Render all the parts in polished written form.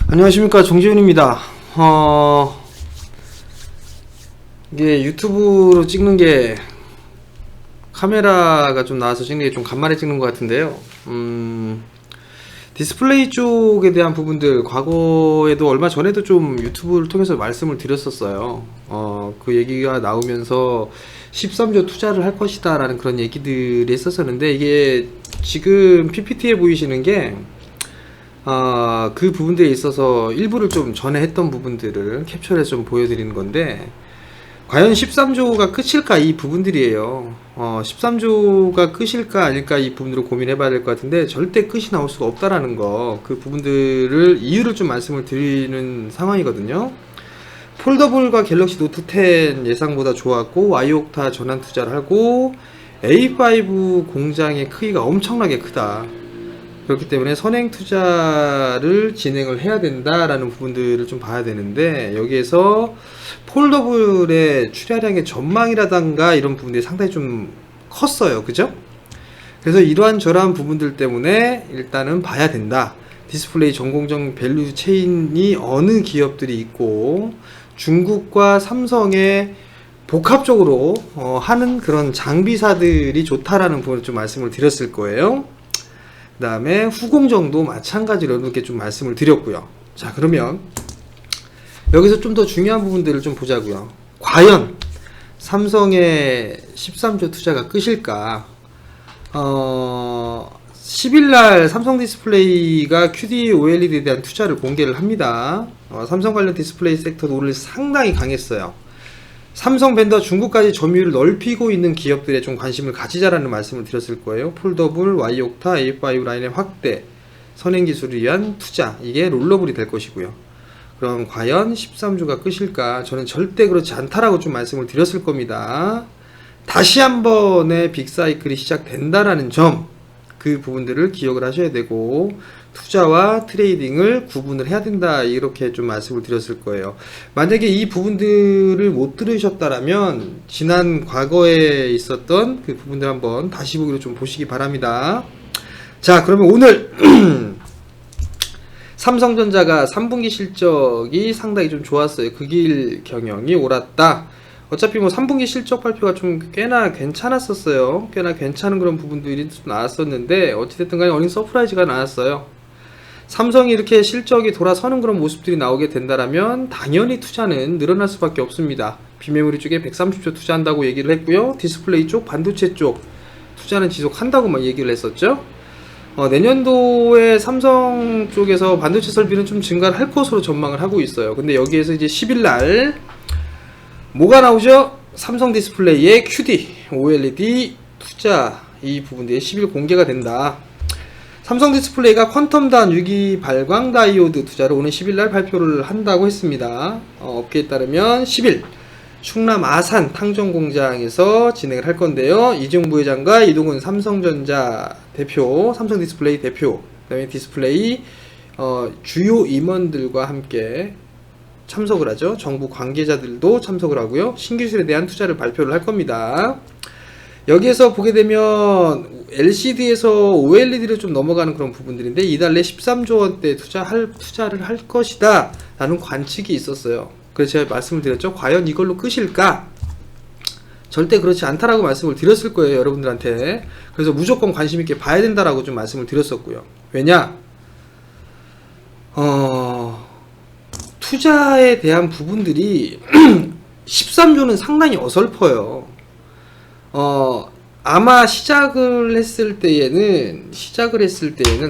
안녕하십니까, 정지훈입니다. 이게 유튜브로 찍는 게 카메라가 좀 나와서 찍는 게 좀 간만에 찍는 것 같은데요. 디스플레이 쪽에 대한 부분들 과거에도 얼마 전에도 좀 유튜브를 통해서 말씀을 드렸었어요. 그 얘기가 나오면서 13조 투자를 할 것이다 라는 그런 얘기들이 했었었는데, 이게 지금 PPT에 보이시는 게 그 부분들에 있어서 일부를 좀 전에 했던 부분들을 캡처해서 좀 보여드리는 건데, 과연 13조가 끝일까, 이 부분들이에요. 13조가 끝일까 아닐까, 이 부분들을 고민해 봐야 될 것 같은데, 절대 끝이 나올 수가 없다라는 거, 그 부분들을 이유를 좀 말씀을 드리는 상황이거든요. 폴더블과 갤럭시 노트 10 예상보다 좋았고, Y옥타 전환 투자를 하고, A5 공장의 크기가 엄청나게 크다. 그렇기 때문에 선행 투자를 진행을 해야 된다라는 부분들을 좀 봐야 되는데, 여기에서 폴더블의 출하량의 전망이라던가 이런 부분들이 상당히 좀 컸어요. 그죠? 그래서 이러한 저러한 부분들 때문에 일단은 봐야 된다. 디스플레이 전공정 밸류 체인이 어느 기업들이 있고, 중국과 삼성의 복합적으로 하는 그런 장비사들이 좋다라는 부분을 좀 말씀을 드렸을 거예요. 그 다음에 후공정도 마찬가지로 이렇게 좀 말씀을 드렸고요. 자, 그러면 여기서 좀 더 중요한 부분들을 좀 보자고요. 과연 삼성의 13조 투자가 끝일까? 10일날 삼성 디스플레이가 QD OLED에 대한 투자를 공개를 합니다. 삼성 관련 디스플레이 섹터도 오늘 상당히 강했어요. 삼성 벤더 중국까지 점유율을 넓히고 있는 기업들에 좀 관심을 가지자라는 말씀을 드렸을 거예요. 폴더블, Y옥타, A5 라인의 확대, 선행 기술을 위한 투자, 이게 롤러블이 될 것이고요. 그럼 과연 13조가 끝일까? 저는 절대 그렇지 않다라고 좀 말씀을 드렸을 겁니다. 다시 한 번의 빅사이클이 시작된다라는 점, 그 부분들을 기억을 하셔야 되고, 투자와 트레이딩을 구분을 해야 된다, 이렇게 좀 말씀을 드렸을 거예요. 만약에 이 부분들을 못 들으셨다라면 지난 과거에 있었던 그 부분들 한번 다시 보기로 좀 보시기 바랍니다. 자, 그러면 오늘 삼성전자가 3분기 실적이 상당히 좀 좋았어요. 그 길 경영이 옳았다. 어차피 뭐 3분기 실적 발표가 좀 꽤나 괜찮았었어요. 꽤나 괜찮은 그런 부분들이 좀 나왔었는데, 어찌됐든 간에 어닝 서프라이즈가 나왔어요. 삼성이 이렇게 실적이 돌아서는 그런 모습들이 나오게 된다라면 당연히 투자는 늘어날 수밖에 없습니다. 비메모리 쪽에 130조 투자한다고 얘기를 했고요. 디스플레이 쪽, 반도체 쪽 투자는 지속한다고 막 얘기를 했었죠. 내년도에 삼성 쪽에서 반도체 설비는 좀 증가를 할 것으로 전망을 하고 있어요. 근데 여기에서 이제 10일날 뭐가 나오죠? 삼성 디스플레이의 QD, OLED 투자, 이 부분들이 10일 공개가 된다. 삼성 디스플레이가 퀀텀단 유기 발광 다이오드 투자를 오늘 10일날 발표를 한다고 했습니다. 업계에 따르면 10일 충남 아산 탕정 공장에서 진행을 할 건데요. 이재용 부회장과 이동훈 삼성전자 대표, 삼성 디스플레이 대표, 그다음에 디스플레이 주요 임원들과 함께 참석을 하죠. 정부 관계자들도 참석을 하고요. 신기술에 대한 투자를 발표를 할 겁니다. 여기에서 보게 되면 LCD에서 OLED로 좀 넘어가는 그런 부분들인데, 이달 내 13조 원대 투자를 할 것이다 라는 관측이 있었어요. 그래서 제가 말씀을 드렸죠. 과연 이걸로 끝일까? 절대 그렇지 않다라고 말씀을 드렸을 거예요, 여러분들한테. 그래서 무조건 관심 있게 봐야 된다라고 좀 말씀을 드렸었고요. 왜냐? 투자에 대한 부분들이 13조는 상당히 어설퍼요. 아마 시작을 했을 때에는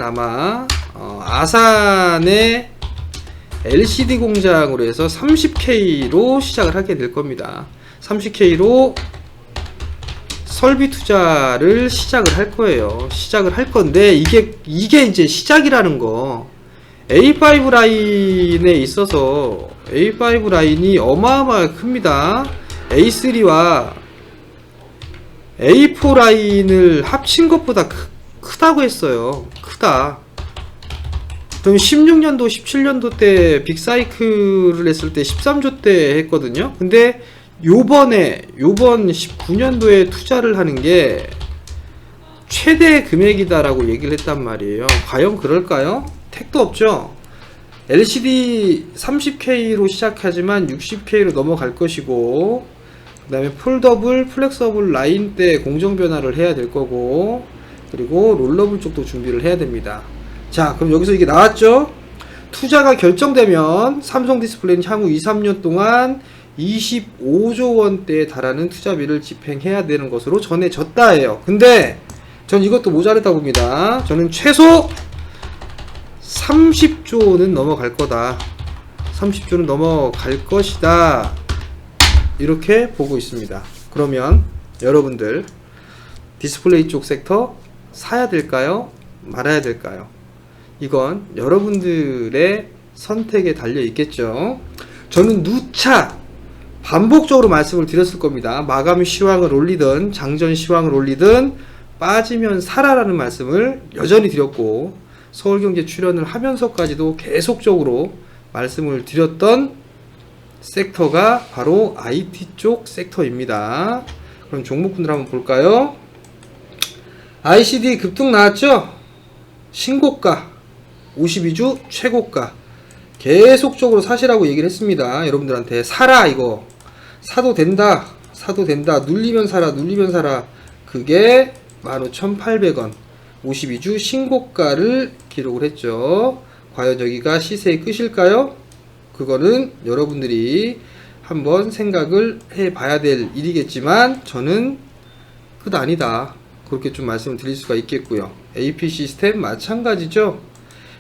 아마 아산의 LCD 공장으로 해서 30K로 시작을 하게 될 겁니다. 30K로 설비 투자를 시작을 할 거예요. 시작을 할 건데, 이게 이제 시작이라는 거. A5 라인에 있어서 A5 라인이 어마어마하게 큽니다. A3와 A4 라인을 합친 것보다 크다고 했어요. 크다. 그럼 16년도, 17년도 때 빅사이클을 했을 때 13조 때 했거든요. 근데 요번 19년도에 투자를 하는 게 최대 금액이다라고 얘기를 했단 말이에요. 과연 그럴까요? 택도 없죠. LCD 30K로 시작하지만 60K로 넘어갈 것이고, 그 다음에 폴더블, 플렉서블 라인 때 공정 변화를 해야 될 거고, 그리고 롤러블 쪽도 준비를 해야 됩니다. 자, 그럼 여기서 이게 나왔죠? 투자가 결정되면 삼성 디스플레이는 향후 2, 3년 동안 25조 원대에 달하는 투자비를 집행해야 되는 것으로 전해졌다예요. 근데 전 이것도 모자르다고 봅니다. 저는 최소 30조는 넘어갈 거다. 30조는 넘어갈 것이다. 이렇게 보고 있습니다. 그러면 여러분들 디스플레이 쪽 섹터 사야 될까요? 말아야 될까요? 이건 여러분들의 선택에 달려 있겠죠. 저는 누차 반복적으로 말씀을 드렸을 겁니다. 마감 시황을 올리든 장전 시황을 올리든 빠지면 사라라는 말씀을 여전히 드렸고, 서울경제 출연을 하면서까지도 계속적으로 말씀을 드렸던 섹터가 바로 IT 쪽 섹터입니다. 그럼 종목군들 한번 볼까요? ICD 급등 나왔죠? 신고가 52주 최고가 계속적으로 사시라고 얘기를 했습니다. 여러분들한테 사라, 이거 사도 된다, 사도 된다, 눌리면 사라, 눌리면 사라. 그게 15,800원 52주 신고가를 기록을 했죠. 과연 여기가 시세의 끝일까요? 그거는 여러분들이 한번 생각을 해 봐야 될 일이겠지만, 저는 끝 아니다, 그렇게 좀 말씀을 드릴 수가 있겠고요. AP 시스템 마찬가지죠.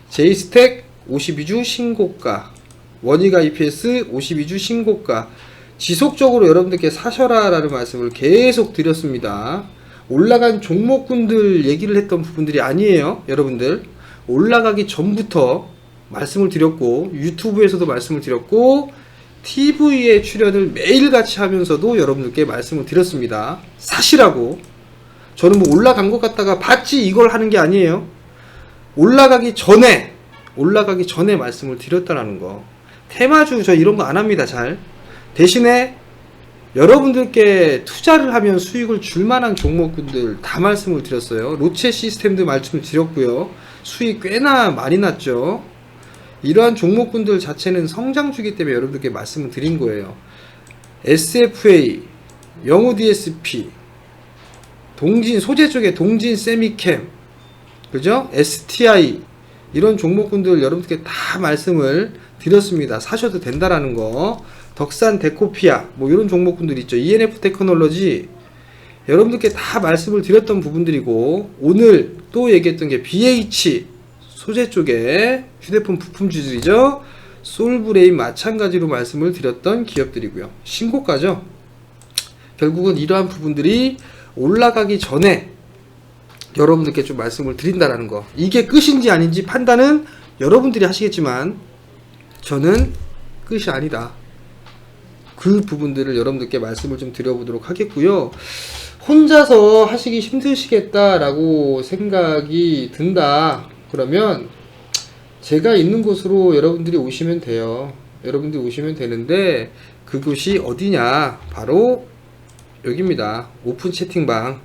J스택 52주 신고가, 원익 IPS 52주 신고가, 지속적으로 여러분들께 사셔라 라는 말씀을 계속 드렸습니다. 올라간 종목군들 얘기를 했던 부분들이 아니에요. 여러분들 올라가기 전부터 말씀을 드렸고, 유튜브에서도 말씀을 드렸고, TV에 출연을 매일같이 하면서도 여러분들께 말씀을 드렸습니다. 사시라고. 저는 뭐 올라간 것 같다가 봤지 이걸 하는 게 아니에요. 올라가기 전에 말씀을 드렸다라는 거. 테마주 저 이런 거 안 합니다. 잘. 대신에 여러분들께 투자를 하면 수익을 줄 만한 종목군들 다 말씀을 드렸어요. 로체 시스템도 말씀을 드렸고요. 수익 꽤나 많이 났죠. 이러한 종목군들 자체는 성장주기 때문에 여러분들께 말씀을 드린 거예요. SFA, 영우 DSP, 동진, 소재 쪽에 동진 세미캠, 그죠? STI, 이런 종목군들 여러분들께 다 말씀을 드렸습니다. 사셔도 된다라는 거. 덕산 데코피아, 뭐 이런 종목군들 있죠. ENF 테크놀로지, 여러분들께 다 말씀을 드렸던 부분들이고, 오늘 또 얘기했던 게 BH, 소재 쪽에 휴대폰 부품주들이죠. 솔브레인 마찬가지로 말씀을 드렸던 기업들이고요. 신고가죠. 결국은 이러한 부분들이 올라가기 전에 여러분들께 좀 말씀을 드린다라는 거. 이게 끝인지 아닌지 판단은 여러분들이 하시겠지만, 저는 끝이 아니다. 그 부분들을 여러분들께 말씀을 좀 드려보도록 하겠고요. 혼자서 하시기 힘드시겠다라고 생각이 든다. 그러면 제가 있는 곳으로 여러분들이 오시면 돼요. 여러분들이 오시면 되는데, 그곳이 어디냐? 바로 여기입니다. 오픈 채팅방.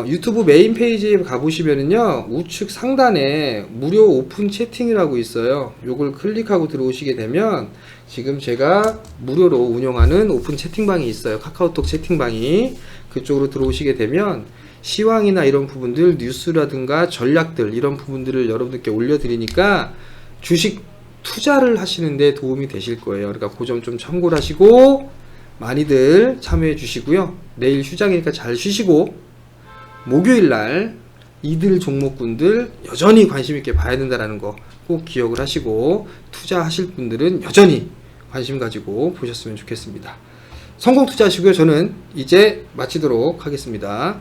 유튜브 메인 페이지에 가보시면은요, 우측 상단에 무료 오픈 채팅이라고 있어요. 요걸 클릭하고 들어오시게 되면 지금 제가 무료로 운영하는 오픈 채팅방이 있어요. 카카오톡 채팅방이. 그쪽으로 들어오시게 되면 시황이나 이런 부분들, 뉴스라든가 전략들, 이런 부분들을 여러분들께 올려드리니까 주식 투자를 하시는데 도움이 되실 거예요. 그러니까 그 점 좀 참고를 하시고 많이들 참여해 주시고요. 내일 휴장이니까 잘 쉬시고, 목요일날 이들 종목군들 여전히 관심 있게 봐야 된다는 거 꼭 기억을 하시고, 투자하실 분들은 여전히 관심 가지고 보셨으면 좋겠습니다. 성공 투자하시고요. 저는 이제 마치도록 하겠습니다.